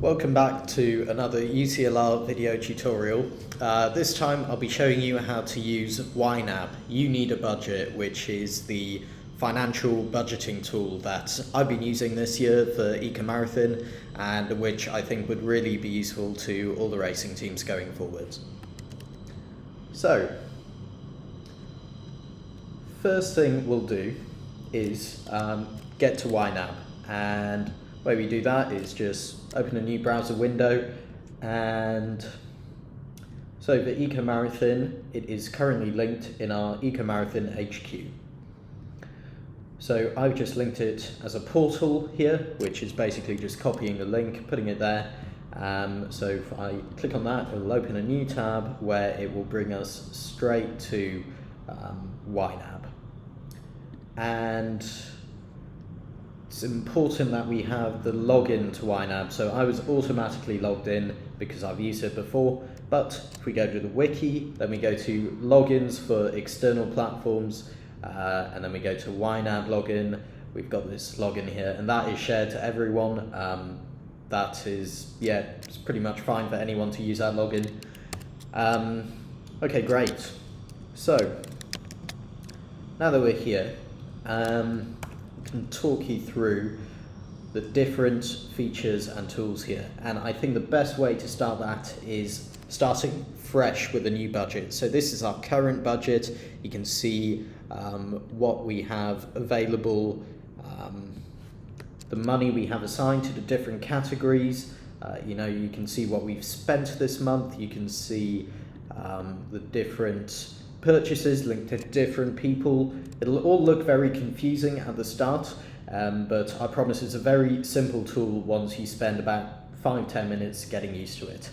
Welcome back to another UCLR video tutorial. This time I'll be showing you how to use YNAB, You Need a Budget, which is the financial budgeting tool that I've been using this year for Eco Marathon and which I think would really be useful to all the racing teams going forward. So, first thing we'll do is get to YNAB, and the way we do that is just open a new browser window, and so for Eco Marathon it is currently linked in our Eco Marathon HQ. So I've just linked it as a portal here, which is basically just copying the link, putting it there. So if I click on that, it will open a new tab where it will bring us straight to YNAB. And it's important that we have the login to YNAB. So I was automatically logged in because I've used it before, but if we go to the wiki, then we go to logins for external platforms, and then we go to YNAB login. We've got this login here, and that is shared to everyone. That is, it's pretty much fine for anyone to use that login. Okay, great. So now that we're here, can talk you through the different features and tools here, and I think the best way to start that is starting fresh with a new budget. So this is our current budget. You can see what we have available, the money we have assigned to the different categories. You can see what we've spent this month. You can see the different purchases linked to different people. It'll all look very confusing at the start, but I promise it's a very simple tool once you spend about 5-10 minutes getting used to it.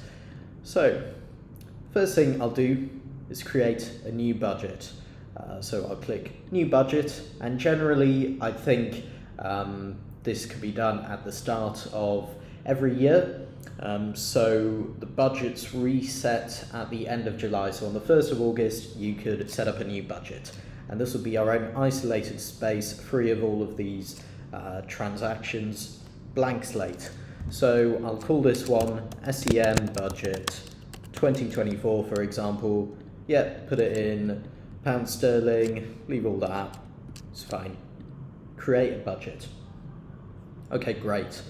So first thing I'll do is create a new budget. So I'll click new budget, and generally I think this could be done at the start of every year. So the budget's reset at the end of July, so on the 1st of August you could set up a new budget, and this will be our own isolated space, free of all of these transactions, blank slate. So I'll call this one SEM budget 2024, for example. Put it in pound sterling, leave all that, it's fine. Create a budget. Okay, great.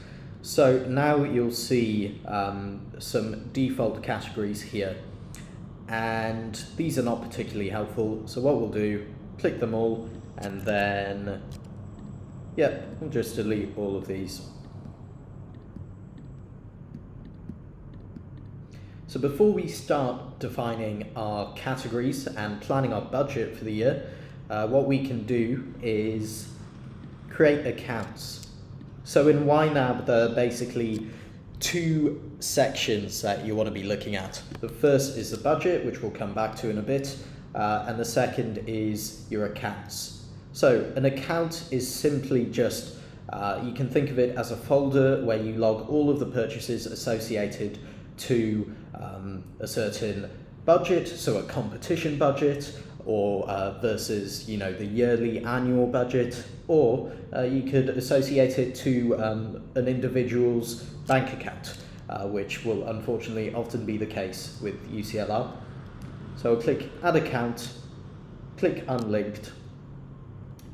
So now you'll see some default categories here, and these are not particularly helpful. So what we'll do, click them all, and then we'll just delete all of these. So before we start defining our categories and planning our budget for the year, what we can do is create accounts. So in YNAB, there are basically two sections that you want to be looking at. The first is the budget, which we'll come back to in a bit, and the second is your accounts. So an account is simply just, you can think of it as a folder where you log all of the purchases associated to a certain budget, so a competition budget, or versus the yearly annual budget, or you could associate it to an individual's bank account, which will unfortunately often be the case with UCLR. So I'll click add account, click unlinked,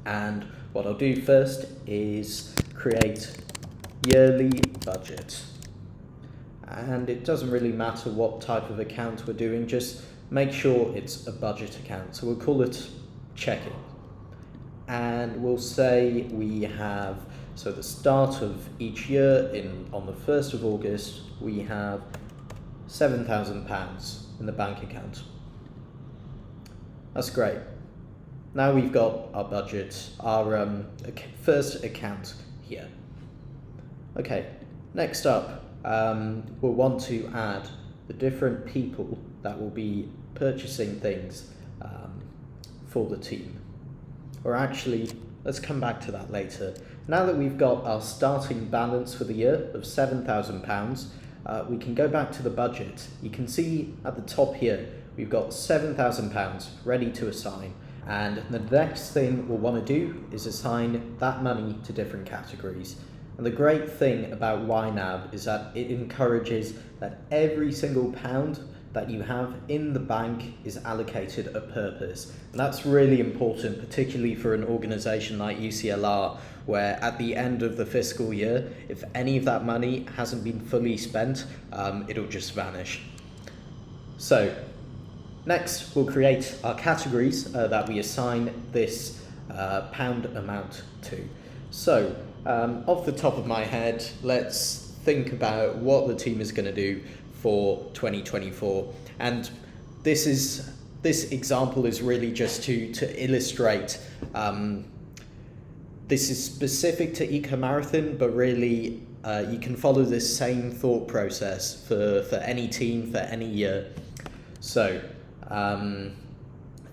and what I'll do first is create yearly budget. And it doesn't really matter what type of account we're doing, just make sure it's a budget account. So we'll call it checking. And we'll say we have, so the start of each year on the 1st of August, we have £7,000 in the bank account. That's great. Now we've got our budget, our first account here. Okay, next up, we'll want to add the different people that will be purchasing things for the team. Or actually, let's come back to that later. Now that we've got our starting balance for the year of £7,000, we can go back to the budget. You can see at the top here, we've got £7,000 ready to assign. And the next thing we'll want to do is assign that money to different categories. And the great thing about YNAB is that it encourages that every single pound that you have in the bank is allocated a purpose. And that's really important, particularly for an organisation like UCLR, where at the end of the fiscal year, if any of that money hasn't been fully spent, it'll just vanish. So next, we'll create our categories that we assign this pound amount to. So off the top of my head, let's think about what the team is going to do for 2024. And this example is really just to illustrate. This is specific to Eco Marathon, but really you can follow this same thought process for any team, for any year. So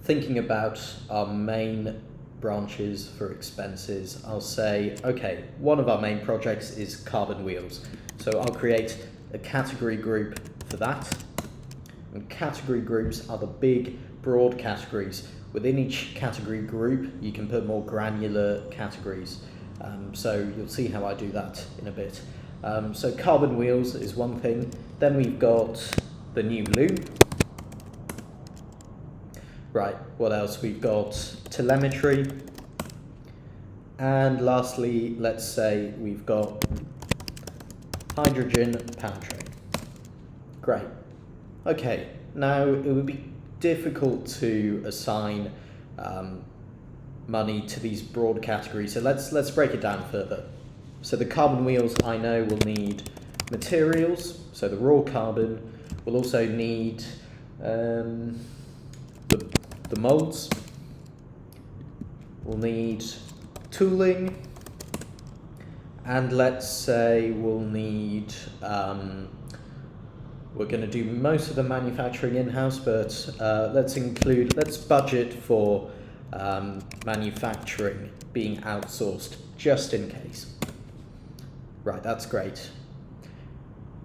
thinking about our main branches for expenses, I'll say, okay, one of our main projects is carbon wheels. So I'll create a category group for that. And category groups are the big, broad categories. Within each category group, you can put more granular categories. So you'll see how I do that in a bit. So carbon wheels is one thing. Then we've got the new loom. Right, what else? We've got telemetry. And lastly, let's say we've got hydrogen powertrain. Great. Okay, now it would be difficult to assign money to these broad categories, so let's break it down further. So the carbon wheels, I know, will need materials, so the raw carbon. We'll also need the molds. We'll need tooling, and let's say we'll need we're going to do most of the manufacturing in-house, but let's budget for manufacturing being outsourced just in case. Right, that's great.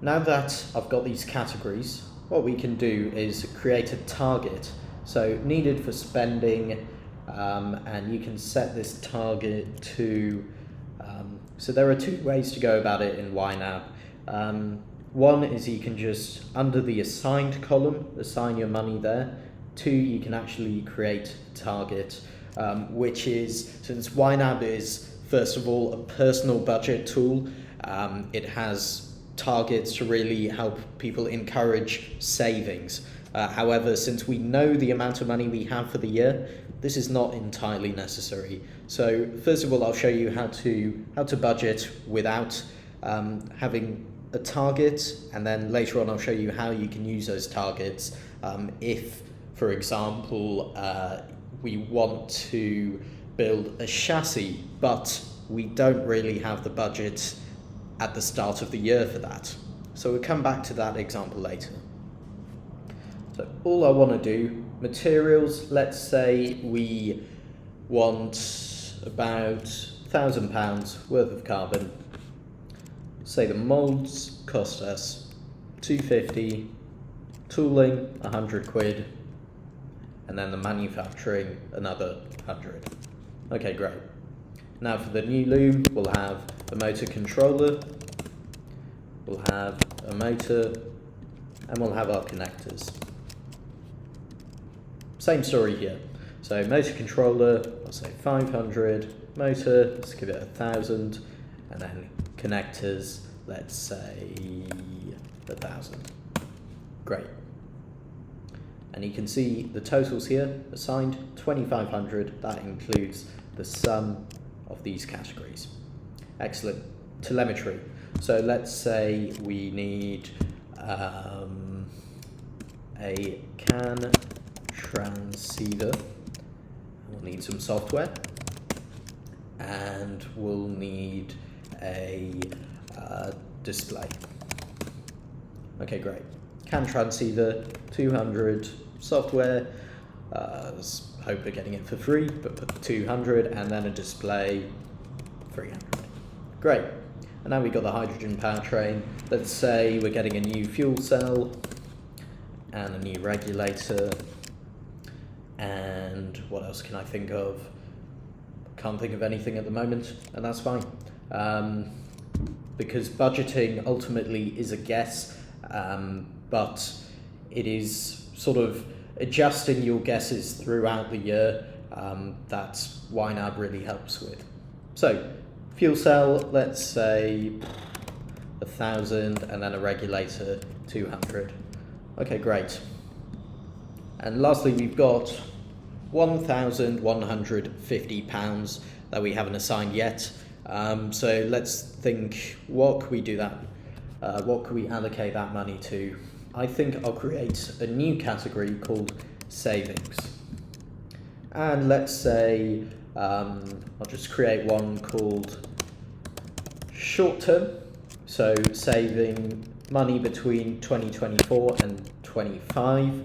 Now that I've got these categories, what we can do is create a target. So needed for spending, and you can set this target to, so there are two ways to go about it in YNAB. One is you can just, under the assigned column, assign your money there. Two, you can actually create a target, which is, since YNAB is, first of all, a personal budget tool, it has targets to really help people encourage savings. However, since we know the amount of money we have for the year, this is not entirely necessary. So first of all, I'll show you how to budget without having a target, and then later on I'll show you how you can use those targets if, for example, we want to build a chassis, but we don't really have the budget at the start of the year for that. So we'll come back to that example later. So all I want to do, materials, let's say we want about £1,000 worth of carbon. Say the molds cost us £250, tooling £100, and then the manufacturing another £100. Okay, great. Now for the new loom, we'll have a motor controller, we'll have a motor, and we'll have our connectors. Same story here. So motor controller, I'll say 500, motor, let's give it 1,000, and then connectors, let's say 1,000. Great. And you can see the totals here, assigned 2,500, that includes the sum of these categories. Excellent. Telemetry. So let's say we need a CAN transceiver. We'll need some software, and we'll need a display. Okay, great. CAN transceiver, 200, software, let's hope we're getting it for free, but put 200, and then a display, 300. Great. And now we've got the hydrogen powertrain. Let's say we're getting a new fuel cell and a new regulator. And what else can I think of? Can't think of anything at the moment, and that's fine. because budgeting ultimately is a guess, but it is sort of adjusting your guesses throughout the year. That's YNAB really helps with. So fuel cell, let's say 1,000, and then a regulator 200. Okay, great. And lastly, we've got £1,150 that we haven't assigned yet. So let's think, what can we do that? What can we allocate that money to? I think I'll create a new category called savings. And let's say I'll just create one called short term. So saving money between 2024 and 25.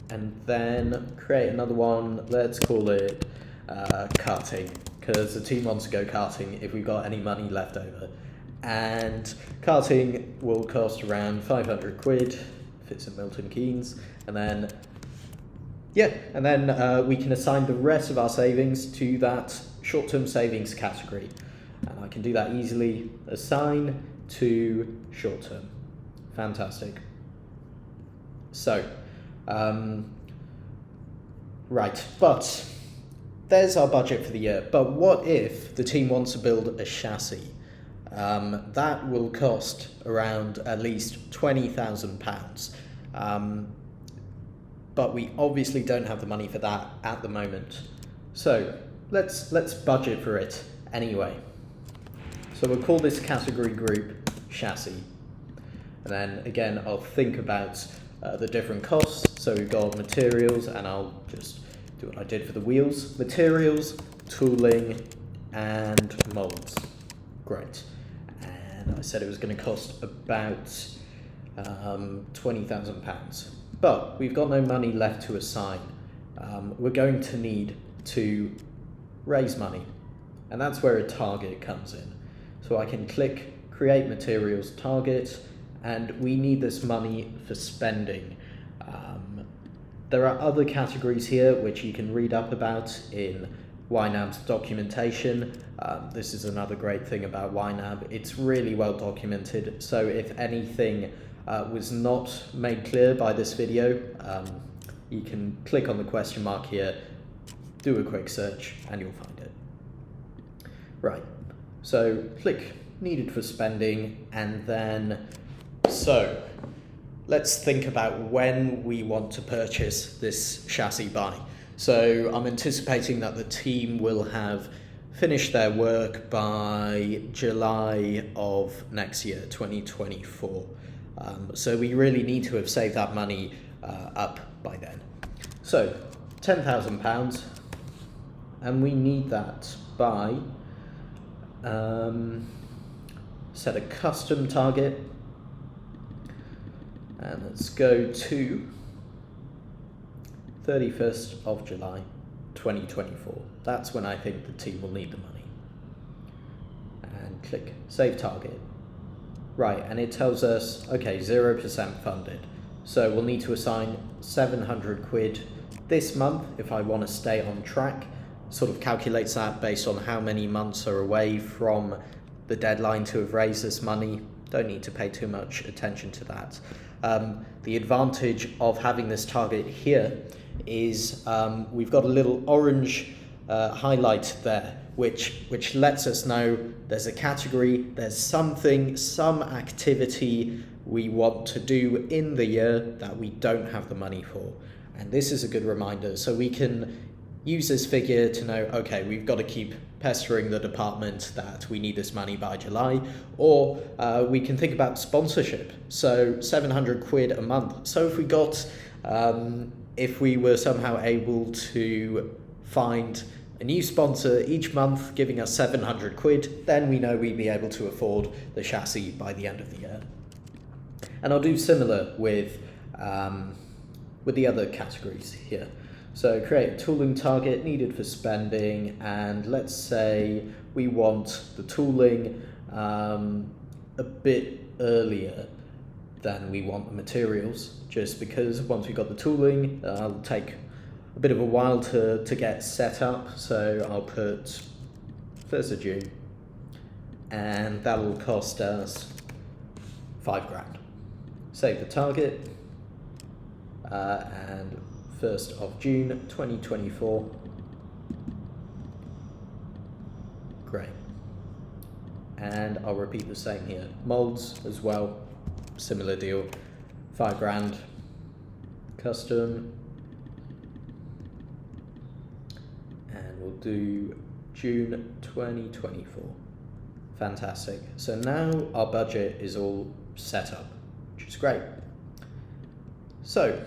And then create another one, let's call it karting, because the team wants to go karting if we've got any money left over. And karting will cost around 500 quid if it's in Milton Keynes, and then we can assign the rest of our savings to that short-term savings category. And I can do that easily, assign to short-term. Fantastic. So, right, but there's our budget for the year. But what if the team wants to build a chassis? That will cost around at least £20,000. But we obviously don't have the money for that at the moment. So let's budget for it anyway. So we'll call this category group chassis. And then again, I'll think about the different costs. So we've got materials, and I'll just do what I did for the wheels. Materials, tooling, and molds. Great. And I said it was going to cost about £20,000. But we've got no money left to assign. We're going to need to raise money. And that's where a target comes in. So I can click Create Materials Target, and we need this money for spending. There are other categories here which you can read up about in YNAB's documentation. This is another great thing about YNAB. It's really well documented, so if anything was not made clear by this video, you can click on the question mark here, do a quick search, and you'll find it. Right, so click needed for spending, and then let's think about when we want to purchase this chassis by. So I'm anticipating that the team will have finished their work by July of next year, 2024. So we really need to have saved that money up by then. So £10,000, and we need that by, set a custom target, and let's go to 31st of July 2024. That's when I think the team will need the money. And click Save Target. Right, and it tells us, okay, 0% funded. So we'll need to assign 700 quid this month if I want to stay on track. Sort of calculates that based on how many months are away from the deadline to have raised this money. Don't need to pay too much attention to that. The advantage of having this target here is we've got a little orange highlight there, which lets us know there's a category, there's something, some activity we want to do in the year that we don't have the money for. And this is a good reminder, so we can use this figure to know, okay, we've got to keep pestering the department that we need this money by July, or we can think about sponsorship. So 700 quid a month. So if we got, if we were somehow able to find a new sponsor each month giving us 700 quid, then we know we'd be able to afford the chassis by the end of the year. And I'll do similar with the other categories here. So create a tooling target needed for spending, and let's say we want the tooling a bit earlier than we want the materials, just because once we've got the tooling, it'll take a bit of a while to get set up. So I'll put 1st of June, and that will cost us £5,000. Save the target, and 1st of June 2024. Great. And I'll repeat the same here. Molds as well, similar deal, £5,000. Custom, and we'll do June 2024. Fantastic. So now our budget is all set up, which is great. So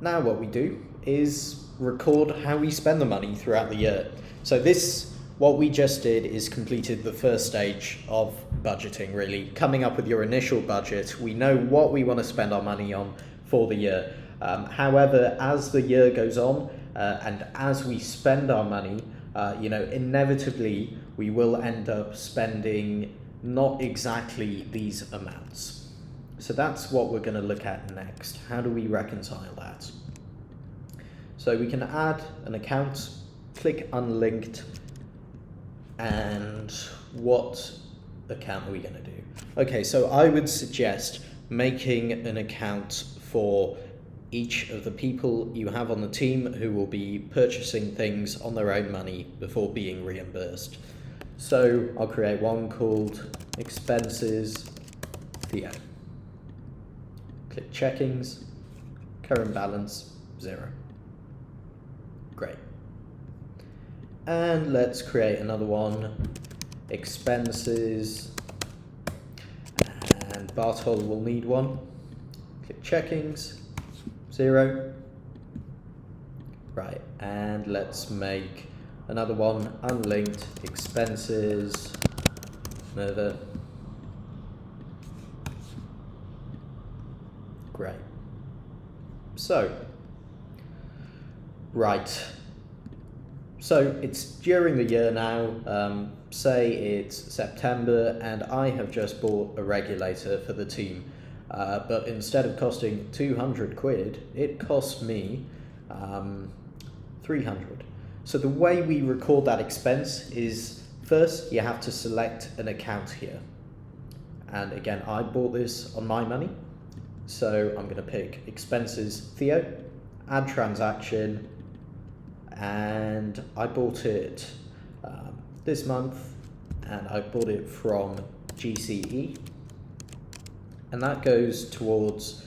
now what we do is record how we spend the money throughout the year. So what we just did is completed the first stage of budgeting, really, coming up with your initial budget. We know what we want to spend our money on for the year. However, as the year goes on and as we spend our money, inevitably we will end up spending not exactly these amounts. So that's what we're going to look at next. How do we reconcile that? So we can add an account, click unlinked, and what account are we going to do? Okay, so I would suggest making an account for each of the people you have on the team who will be purchasing things on their own money before being reimbursed. So I'll create one called Expenses Theo. Click Checkings, current balance 0. Great. And let's create another one, Expenses, and Bartol will need one. Click Checkings, 0. Right, and let's make another one, Unlinked, Expenses, Merva. Great. So, right. So it's during the year now, say it's September, and I have just bought a regulator for the team. But instead of costing 200 quid, it cost me 300. So the way we record that expense is, first you have to select an account here. And again, I bought this on my money. So I'm going to pick Expenses Theo, add transaction, and I bought it this month, and I bought it from GCE. And that goes towards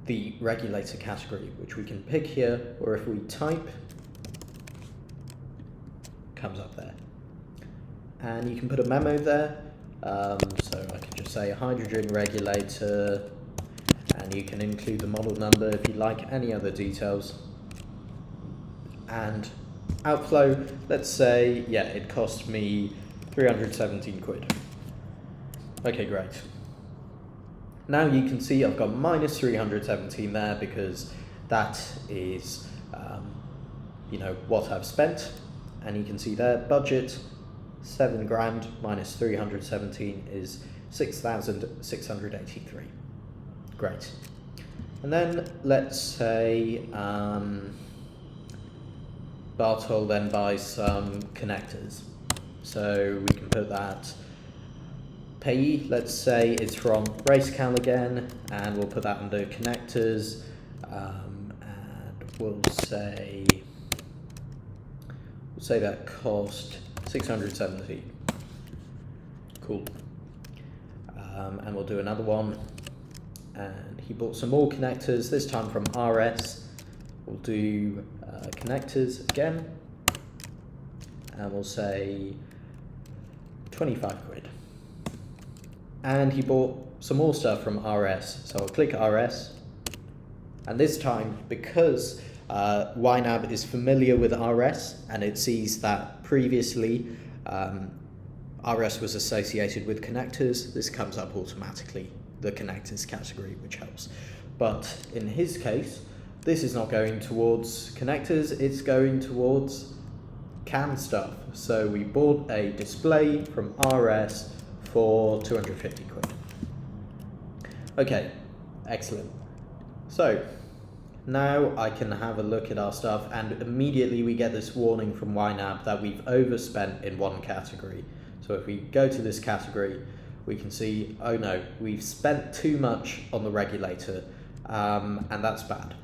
the regulator category, which we can pick here, or if we type, comes up there. And you can put a memo there, so I can just say hydrogen regulator, and you can include the model number if you like, any other details. And outflow, let's say, yeah, it cost me 317 quid. Okay, great. Now you can see I've got minus 317 there because that is, what I've spent. And you can see there, budget, 7 grand minus 317 is 6,683. Great. And then let's say Bartol then buys some connectors. So we can put that payee, let's say it's from RaceCal again, and we'll put that under connectors, and we'll say that cost 670. Cool. And we'll do another one, and he bought some more connectors, this time from RS. We'll do connectors again, and we'll say 25 quid. And he bought some more stuff from RS, so I'll click RS, and this time, because YNAB is familiar with RS and it sees that previously RS was associated with connectors, this comes up automatically, the connectors category, which helps. But in his case, this is not going towards connectors, it's going towards CAN stuff. So we bought a display from RS for 250 quid. Okay, excellent. So now I can have a look at our stuff, and immediately we get this warning from YNAB that we've overspent in one category. So So if we go to this category, we can see, oh no, we've spent too much on the regulator, and that's bad.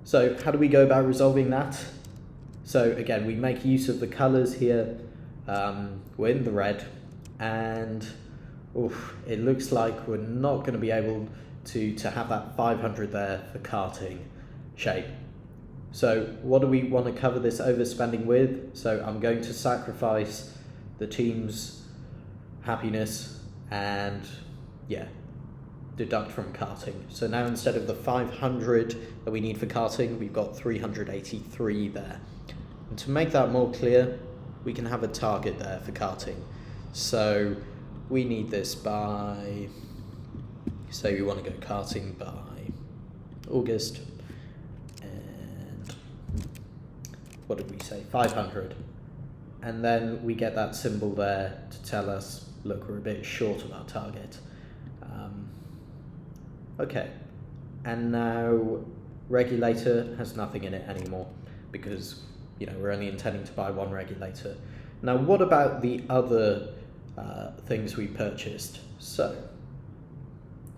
So how do we go about resolving that? So again, we make use of the colors here. We're in the red, and it looks like we're not going to be able to have that 500 there for karting shape. So what do we want to cover this overspending with? So I'm going to sacrifice the team's happiness and deduct from karting. So now instead of the 500 that we need for karting, we've got 383 there. And to make that more clear, we can have a target there for karting. So we need this by, say we want to go karting by August, and what did we say, 500. And then we get that symbol there to tell us, look, we're a bit short of our target. Okay, and now regulator has nothing in it anymore because we're only intending to buy one regulator. Now what about the other things we purchased? So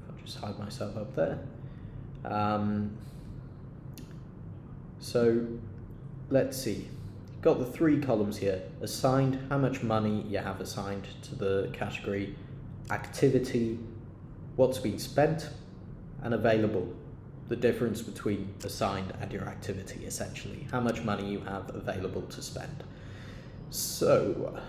I'll just hide myself up there. So let's see, got the 3 columns here: assigned, how much money you have assigned to the category; activity, what's been spent; and available, the difference between assigned and your activity, essentially, how much money you have available to spend. So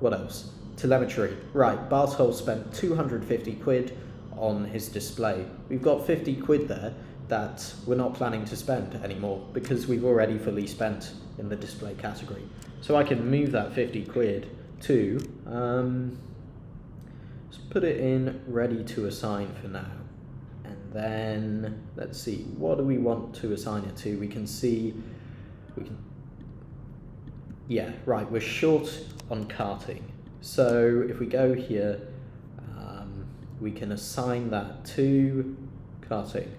what else? Telemetry. Right, Bartol spent 250 quid on his display. We've got 50 quid there that we're not planning to spend anymore because we've already fully spent in the display category. So I can move that 50 quid to, let's put it in ready to assign for now. And then let's see, what do we want to assign it to? We can see, we're short on karting. So if we go here, we can assign that to karting.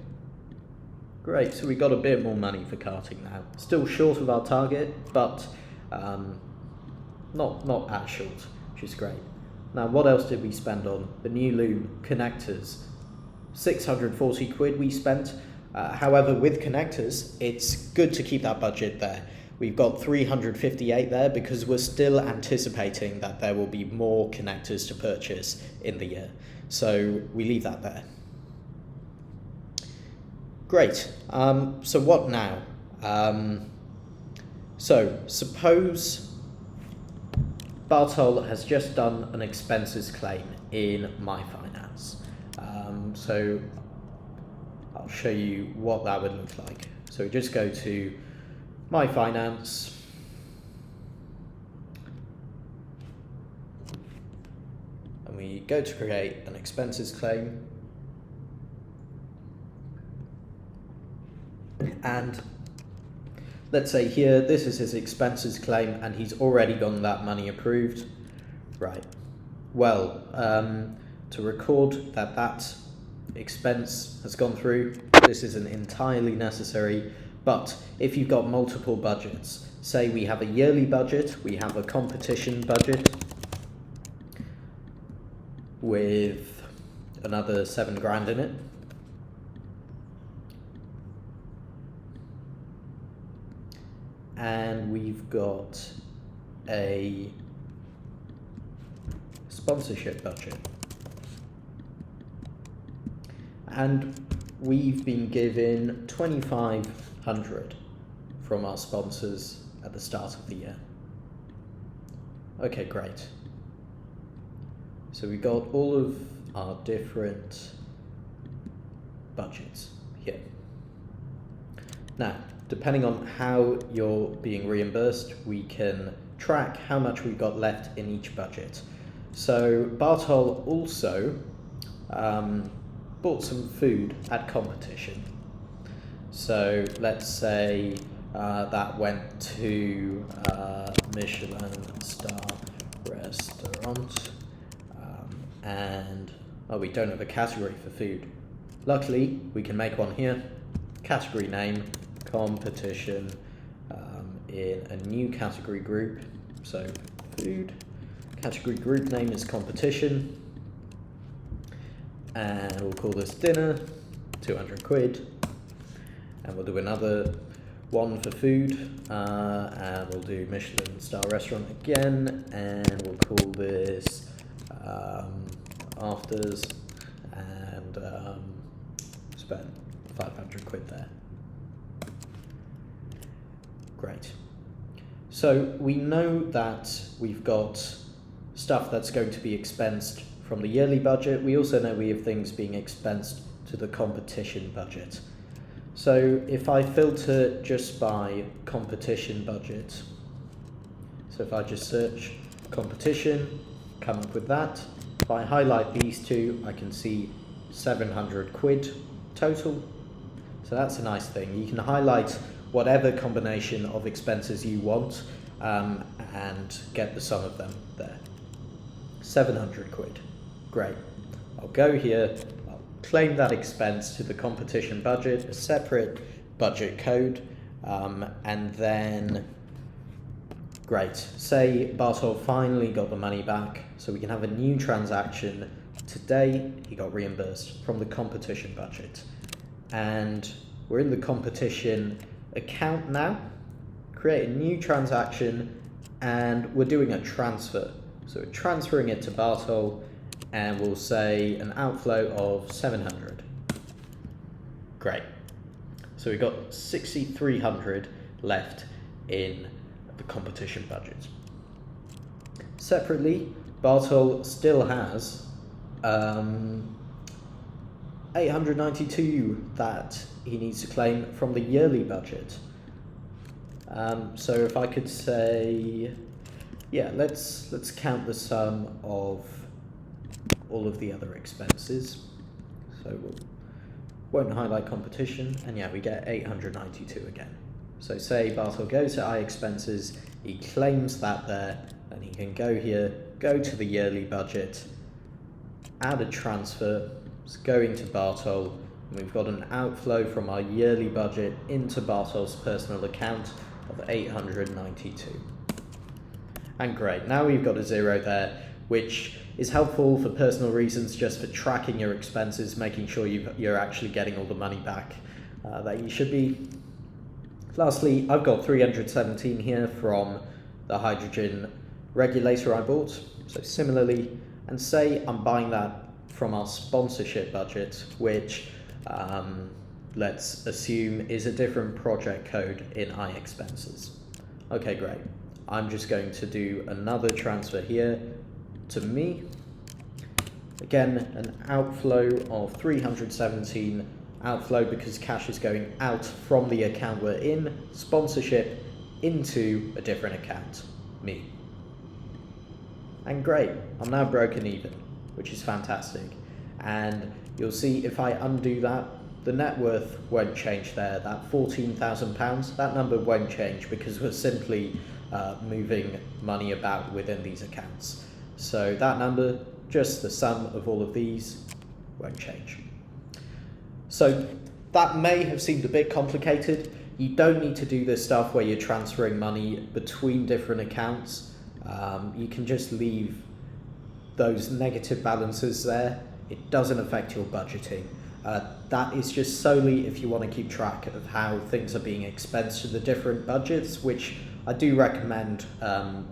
Great, so we got a bit more money for karting now. Still short of our target, but not as short, which is great. Now what else did we spend on? The new loom, connectors. 640 quid we spent. However, with connectors, it's good to keep that budget there. We've got 358 there because we're still anticipating that there will be more connectors to purchase in the year. So we leave that there. Great. So what now? So suppose Bartol has just done an expenses claim in My Finance. So I'll show you what that would look like. So we just go to My Finance, and we go to create an expenses claim, and let's say here this is his expenses claim and he's already gotten that money approved. Right, well, to record that expense has gone through, this isn't entirely necessary, but if you've got multiple budgets, say we have a yearly budget, we have a competition budget with another 7 grand in it, and we've got a sponsorship budget, and we've been given 2,500 from our sponsors at the start of the year. Okay, great. So we got all of our different budgets here. Now, depending on how you're being reimbursed, we can track how much we've got left in each budget. So Bartol also bought some food at competition. So let's say that went to Michelin star restaurant, and we don't have a category for food. Luckily, we can make one here. Category name, competition, in a new category group. So food, category group name is competition, and we'll call this dinner, 200 quid, and we'll do another one for food, and we'll do Michelin star restaurant again, and we'll call this afters, and spend 500 quid there. Great. So we know that we've got stuff that's going to be expensed from the yearly budget. We also know we have things being expensed to the competition budget. So if I filter just by competition budget, so if I just search competition, come up with that. If I highlight these two, I can see 700 quid total. So that's a nice thing. You can highlight whatever combination of expenses you want and get the sum of them there. 700 quid. Great. I'll go here, I'll claim that expense to the competition budget, a separate budget code, and then, great. Say Bartol finally got the money back, so we can have a new transaction. Today, he got reimbursed from the competition budget. And we're in the competition account now. Create a new transaction, and we're doing a transfer. So we're transferring it to Bartol, and we'll say an outflow of 700. Great. So we've got 6,300 left in the competition budget. Separately, Bartol still has 892 that he needs to claim from the yearly budget. So if I could say, yeah, let's count the sum of all of the other expenses. So won't highlight competition, and yeah, we get 892 again. So say Bartol goes to iExpenses, he claims that there, and he can go here, go to the yearly budget, add a transfer, it's going to Bartol, and we've got an outflow from our yearly budget into Bartol's personal account of 892. And great, now we've got a zero there, which is helpful for personal reasons, just for tracking your expenses, making sure you're actually getting all the money back that you should be. Lastly, I've got 317 here from the hydrogen regulator I bought. So similarly, and say I'm buying that from our sponsorship budget, which let's assume is a different project code in iExpenses. Okay, great. I'm just going to do another transfer here to me. Again, an outflow of 317, outflow because cash is going out from the account we're in, sponsorship, into a different account, me. And great, I'm now broken even, which is fantastic. And you'll see if I undo that, the net worth won't change there. That £14,000, that number won't change because we're simply moving money about within these accounts. So that number, just the sum of all of these, won't change. So that may have seemed a bit complicated. You don't need to do this stuff where you're transferring money between different accounts. You can just leave those negative balances there. It doesn't affect your budgeting. That is just solely if you want to keep track of how things are being expensed to the different budgets, which I do recommend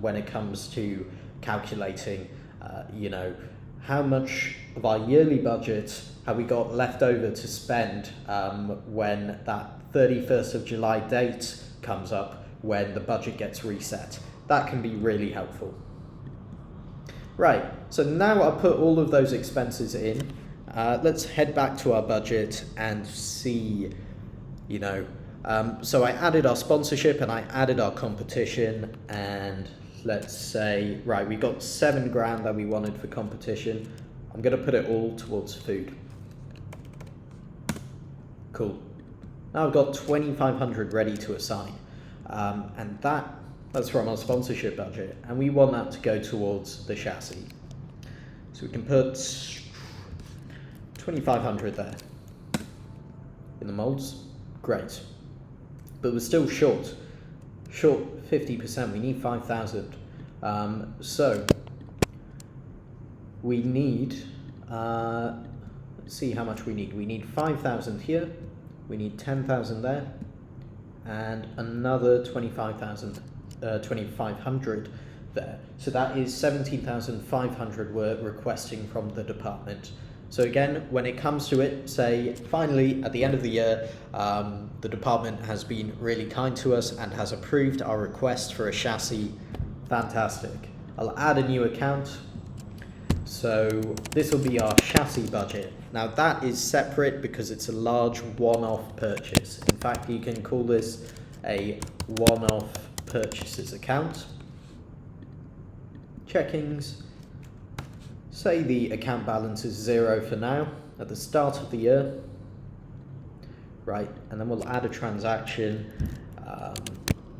when it comes to calculating, how much of our yearly budget have we got left over to spend when that 31st of July date comes up, when the budget gets reset. That can be really helpful. Right, so now I've put all of those expenses in. Let's head back to our budget and see, so I added our sponsorship and I added our competition, and let's say, right, we got £7,000 that we wanted for competition. I'm going to put it all towards food. Cool. Now I've got 2,500 ready to assign, and that's from our sponsorship budget, and we want that to go towards the chassis. So we can put 2,500 there in the molds. Great. But we're still short 50%. We need 5,000. So we need, let's see how much we need. We need 5,000 here, we need 10,000 there, and another 2,500 there. So that is 17,500 we're requesting from the department. So again, when it comes to it, say finally at the end of the year, the department has been really kind to us and has approved our request for a chassis. Fantastic. I'll add a new account. So this will be our chassis budget. Now that is separate because it's a large one-off purchase. In fact, you can call this a one-off purchases account. Checkings. Say the account balance is 0 for now at the start of the year. Right, and then we'll add a transaction,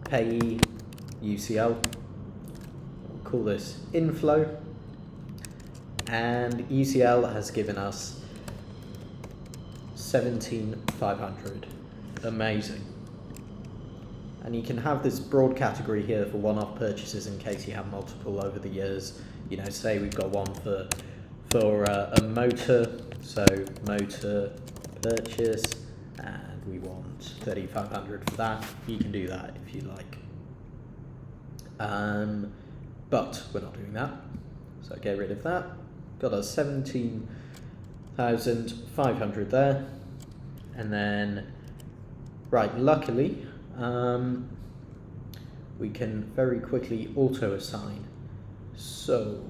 payee UCL. We'll call this inflow. And UCL has given us 17,500. Amazing. And you can have this broad category here for one-off purchases in case you have multiple over the years. You know, say we've got one for a motor, so motor purchase, and we want 3,500 for that. You can do that if you like. But we're not doing that, so get rid of that. Got our 17,500 there, and then, right, luckily, we can very quickly auto-assign. So,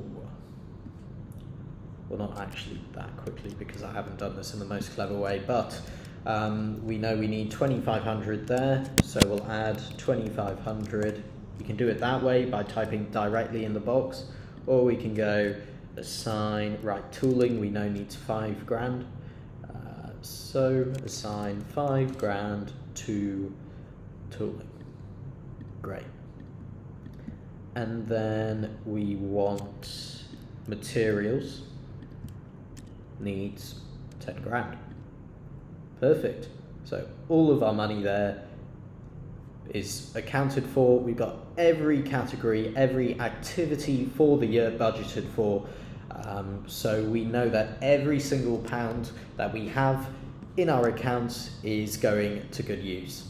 well, not actually that quickly because I haven't done this in the most clever way, but we know we need 2,500 there, so we'll add 2,500. You can do it that way by typing directly in the box, or we can go assign, right, tooling we know needs 5 grand, so assign 5 grand to tooling. Great. And then we want materials, needs 10 grand. Perfect. So all of our money there is accounted for. We've got every category, every activity for the year budgeted for. So we know that every single pound that we have in our accounts is going to good use.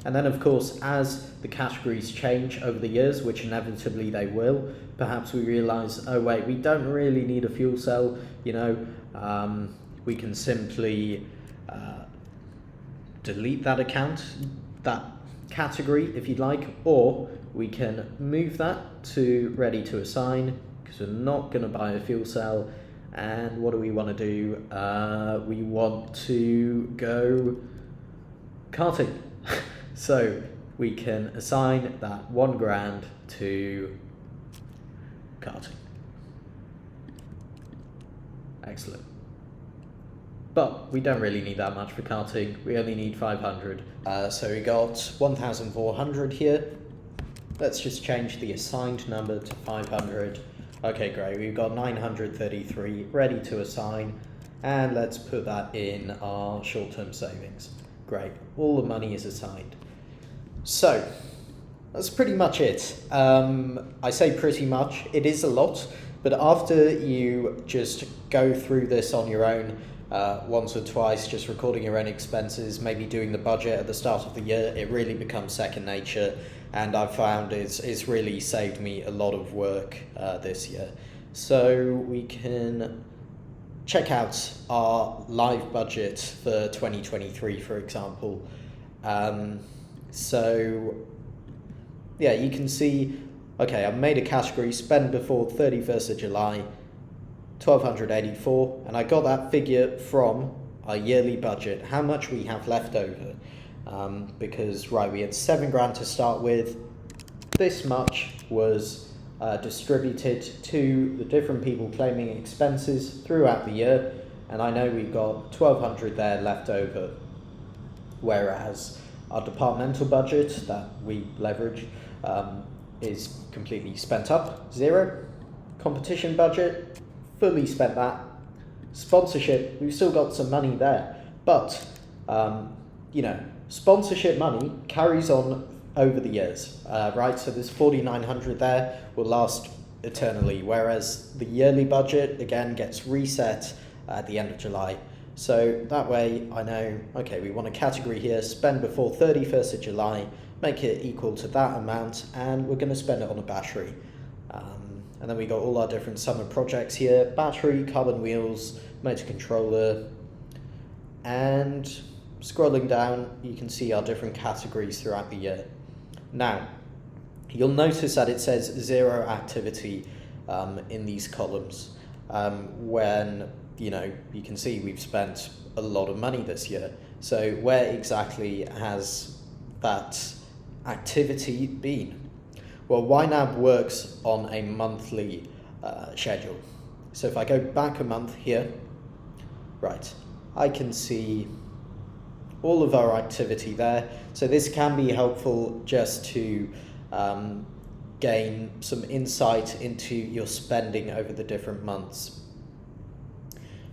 And then, of course, as the categories change over the years, which inevitably they will, perhaps we realise, oh wait, we don't really need a fuel cell, you know, we can simply delete that account, that category, if you'd like, or we can move that to ready to assign, because we're not going to buy a fuel cell. And what do we want to do? We want to go karting. So we can assign that 1 grand to karting. Excellent. But we don't really need that much for karting. We only need 500. So we got 1,400 here. Let's just change the assigned number to 500. Okay, great. We've got 933 ready to assign. And let's put that in our short-term savings. Great. All the money is assigned. So that's pretty much it. I say pretty much. It is a lot. But after you just go through this on your own, once or twice, just recording your own expenses, maybe doing the budget at the start of the year, it really becomes second nature, and I've found it's really saved me a lot of work this year. So we can check out our live budget for 2023, for example. So yeah, you can see, okay, I've made a category spend before 31st of July, 1,284, and I got that figure from our yearly budget, how much we have left over. Because, right, we had 7 grand to start with. This much was distributed to the different people claiming expenses throughout the year, and I know we've got 1,200 there left over, whereas our departmental budget that we leverage is completely spent up, 0. Competition budget, fully spent that. Sponsorship, we've still got some money there, but you know, sponsorship money carries on over the years, right? So this 4,900 there will last eternally, whereas the yearly budget, again, gets reset at the end of July. So that way I know, okay, we want a category here, spend before 31st of July, make it equal to that amount, and we're going to spend it on a battery. And then we got all our different summer projects here: battery, carbon wheels, motor controller, and scrolling down you can see our different categories throughout the year. Now, you'll notice that it says 0 activity in these columns, when you can see we've spent a lot of money this year. So where exactly has that activity been? Well, YNAB works on a monthly schedule. So if I go back a month here, right, I can see all of our activity there. So this can be helpful just to gain some insight into your spending over the different months.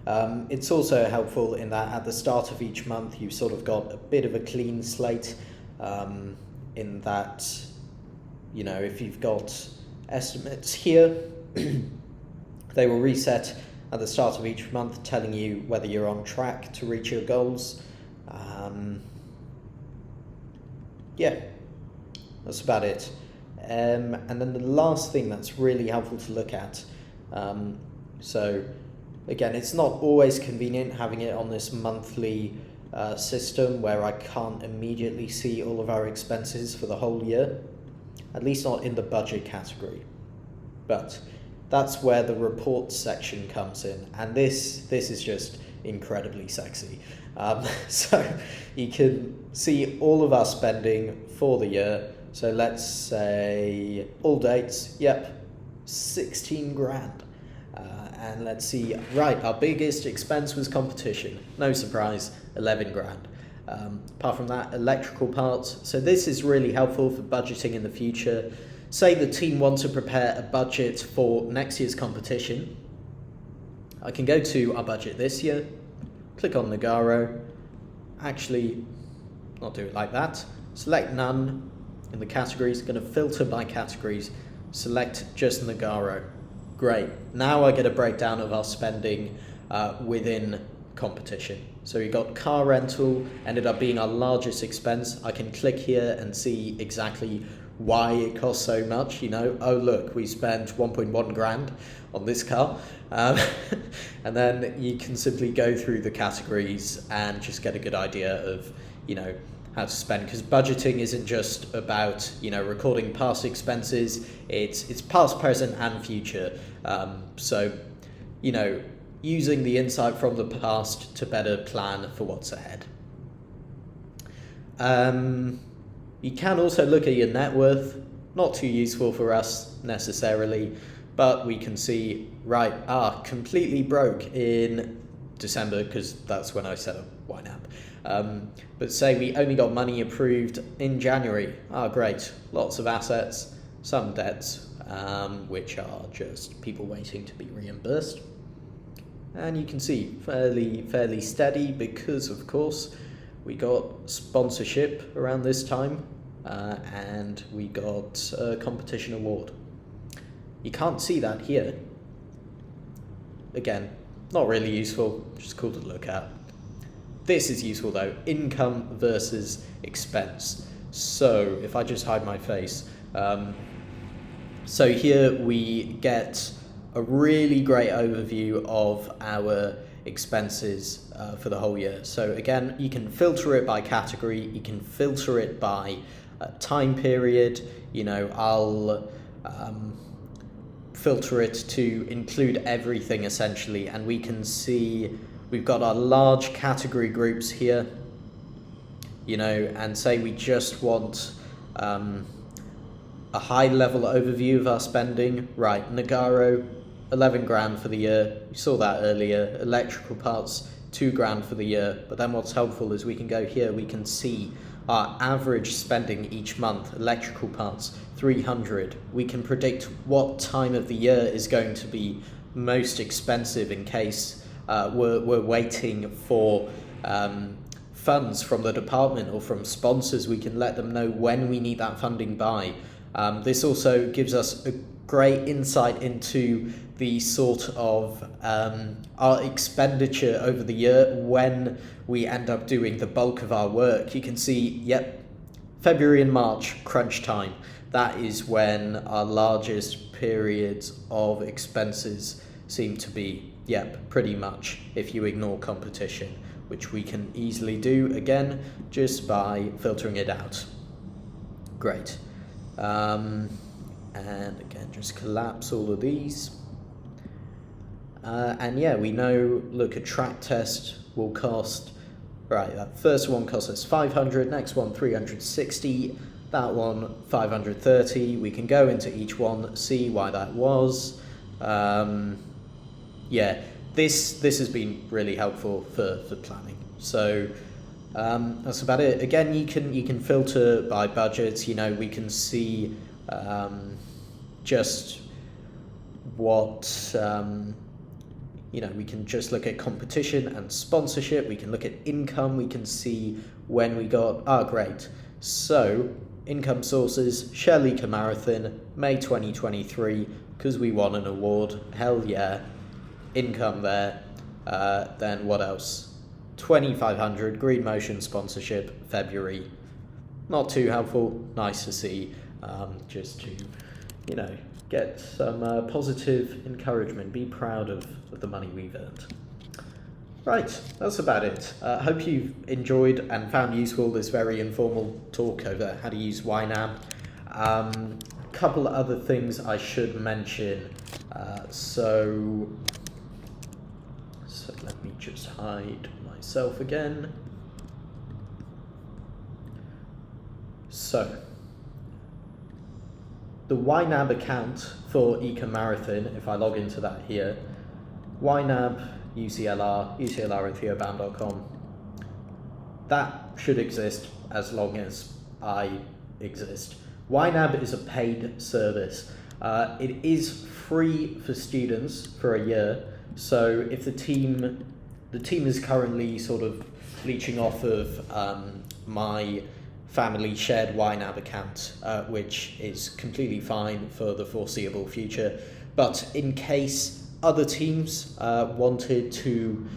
It's also helpful in that at the start of each month you've sort of got a bit of a clean slate, in that if you've got estimates here, they will reset at the start of each month, telling you whether you're on track to reach your goals. Yeah, that's about it. And then the last thing that's really helpful to look at, so again, it's not always convenient having it on this monthly system where I can't immediately see all of our expenses for the whole year, at least not in the budget category. But that's where the reports section comes in, and this is just incredibly sexy. So you can see all of our spending for the year. So let's say all dates, yep, 16 grand. And let's see, right, our biggest expense was competition. No surprise, 11 grand. Apart from that, electrical parts. So this is really helpful for budgeting in the future. Say the team wants to prepare a budget for next year's competition. I can go to our budget this year, click on Nagaro, actually not do it like that, select none in the categories, going to filter by categories, select just Nagaro. Great, now I get a breakdown of our spending within competition. So we got car rental, ended up being our largest expense. I can click here and see exactly why it costs so much. Oh look, we spent 1.1 grand on this car. And then you can simply go through the categories and just get a good idea of how to spend, because budgeting isn't just about recording past expenses. It's past, present and future. So using the insight from the past to better plan for what's ahead. You can also look at your net worth. Not too useful for us necessarily, but we can see, right, completely broke in December, because that's when I set up YNAB. But say we only got money approved in January. Great, lots of assets, some debts, which are just people waiting to be reimbursed. And you can see fairly steady, because of course we got sponsorship around this time, and we got a competition award. You can't see that here. Again, not really useful, just cool to look at. This is useful though, income versus expense. So if I just hide my face, so here we get a really great overview of our expenses for the whole year. So again, you can filter it by category, you can filter it by time period. I'll filter it to include everything essentially, and we can see we've got our large category groups here, and say we just want a high level overview of our spending. Right, Nagaro, 11 grand for the year, we saw that earlier. Electrical parts, 2 grand for the year. But then what's helpful is we can go here, we can see our average spending each month. Electrical parts, 300. We can predict what time of the year is going to be most expensive in case we're waiting for funds from the department or from sponsors. We can let them know when we need that funding by. This also gives us a great insight into the sort of our expenditure over the year when we end up doing the bulk of our work. You can see, yep, February and March, crunch time. That is when our largest periods of expenses seem to be, yep, pretty much, if you ignore competition, which we can easily do, again, just by filtering it out. Great. And again, just collapse all of these. And yeah, we know, look, a track test will cost, right, that first one costs us 500, next one 360, that one 530. We can go into each one, see why that was. Yeah, this has been really helpful for planning. So that's about it. Again, you can filter by budgets. You know, we can see just what you know. We can just look at competition and sponsorship. We can look at income. We can see when we got great. So income sources: Shell Marathon, May 2023, because we won an award. Hell yeah. Income there. Then what else? 2500 Green Motion sponsorship, February. Not too helpful. Nice to see. Just to, you know, get some positive encouragement. Be proud of the money we've earned. Right, that's about it. Hope you've enjoyed and found useful this very informal talk over how to use YNAB. Couple of other things I should mention. So let me just hide myself again. So the YNAB account for Marathon, if I log into that here, YNAB, UCLR, UCLR and theobaum.com, that should exist as long as I exist. YNAB is a paid service. It is free for students for a year. So if the team is currently sort of leeching off of my family shared YNAB account, which is completely fine for the foreseeable future. But in case other teams wanted to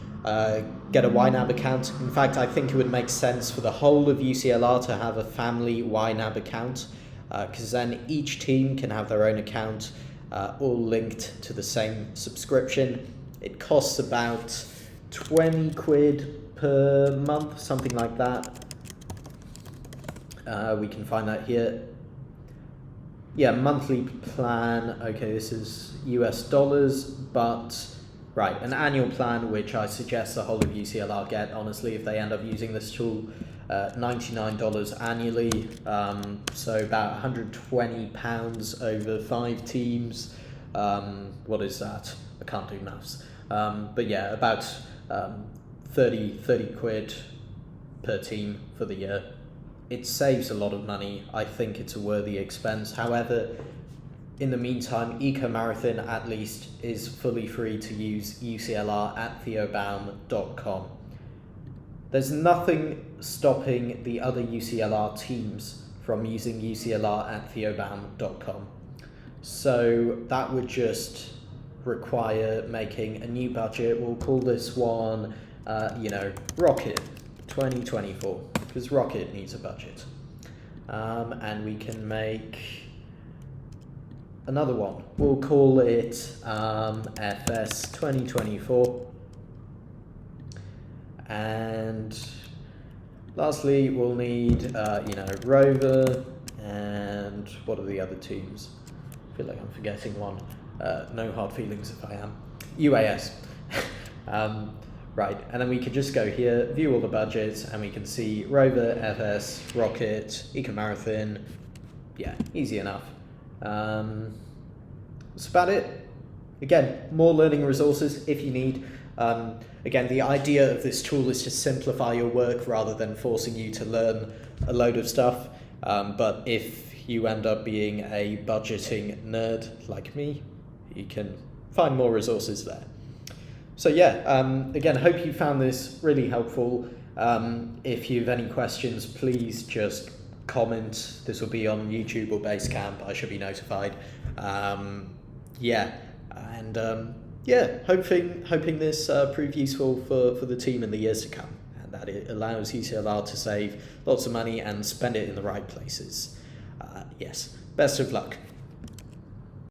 get a YNAB account, in fact, I think it would make sense for the whole of UCLR to have a family YNAB account, because then each team can have their own account, all linked to the same subscription. It costs about 20 quid per month, something like that. We can find that here. Yeah, monthly plan. Okay, this is US dollars, but right, an annual plan, which I suggest the whole of UCLR get, honestly, if they end up using this tool. $99 annually, so about £120 over 5 teams. What is that? I can't do maths. But yeah, about 30 quid per team for the year. It saves a lot of money. I think it's a worthy expense. However, in the meantime, Marathon at least is fully free to use UCLR at theobaum.com. There's nothing stopping the other UCLR teams from using UCLR at theobaum.com. So that would just require making a new budget. We'll call this one, Rocket 2024, because Rocket needs a budget. And we can make another one. We'll call it FS 2024. And lastly, we'll need, Rover, and what are the other teams? I feel like I'm forgetting one. No hard feelings if I am. UAS. Right, and then we could just go here, view all the budgets, and we can see Rover, FS, Rocket, Marathon. Yeah, easy enough. That's about it. Again, more learning resources if you need. Again, the idea of this tool is to simplify your work rather than forcing you to learn a load of stuff. But if you end up being a budgeting nerd like me, you can find more resources there. So yeah, again, hope you found this really helpful. If you have any questions, please just comment. This will be on YouTube or Basecamp. I should be notified. Yeah, and hoping this prove useful for the team in the years to come, and that it allows UCLR to save lots of money and spend it in the right places. Yes, best of luck.